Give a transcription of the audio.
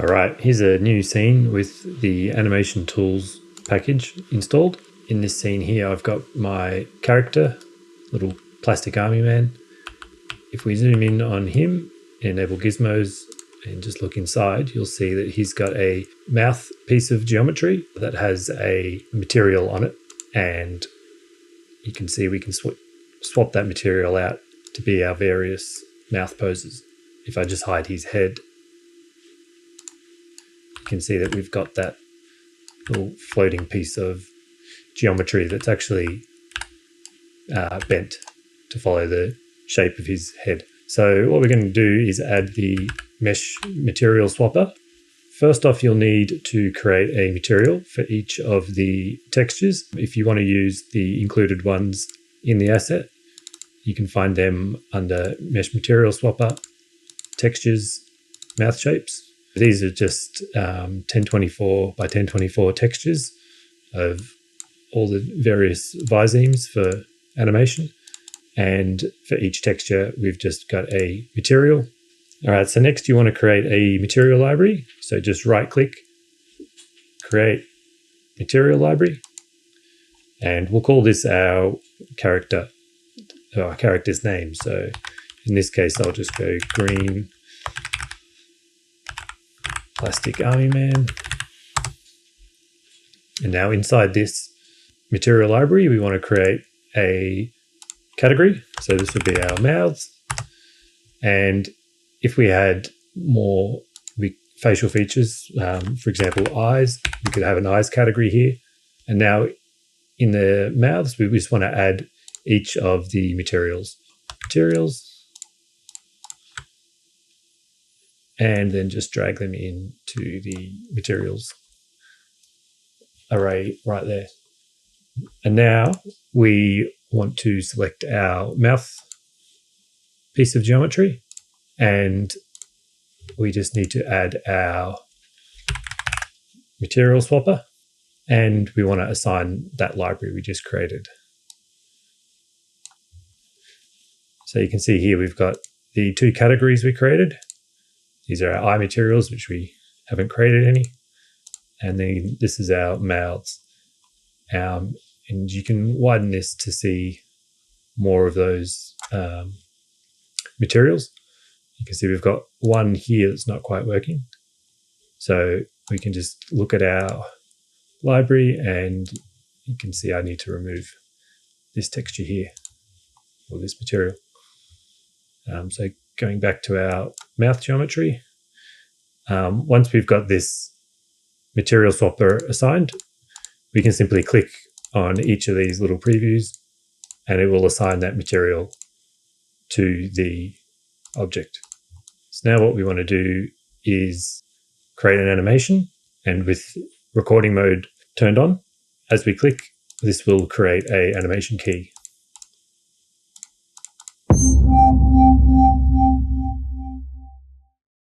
All right, here's a new scene with the animation tools package installed. In this scene here, I've got my character, little plastic army man. If we zoom in on him, enable gizmos, and just look inside, you'll see that he's got a mouth piece of geometry that has a material on it. And you can see we can swap that material out to be our various mouth poses. If I just hide his head, you can see that we've got that little floating piece of geometry that's actually bent to follow the shape of his head. So what we're going to do is add the mesh material swapper. First off, you'll need to create a material for each of the textures. If you want to use the included ones in the asset, you can find them under mesh material swapper, textures, mouth shapes. These are just 1024 by 1024 textures of all the various visemes for animation. And for each texture, we've just got a material. All right, so next you want to create a material library. So just right click, create material library. And we'll call this our character, or our character's name. So in this case, I'll just go green plastic army man. And now inside this material library, we want to create a category. So this would be our mouths. And if we had more facial features, for example, eyes, we could have an eyes category here. And now in the mouths, we just want to add each of the materials. And then just drag them into the materials array right there. And now we want to select our mouth piece of geometry, and we just need to add our material swapper, and we want to assign that library we just created. So you can see here we've got the two categories we created. These are our eye materials, which we haven't created any. And then this is our mouths. And you can widen this to see more of those materials. You can see we've got one here that's not quite working. So we can just look at our library and you can see I need to remove this texture here, or this material. So going back to our mouth geometry, once we've got this material swapper assigned, we can simply click on each of these little previews and it will assign that material to the object. So now what we want to do is create an animation, and with recording mode turned on, as we click, this will create an animation key.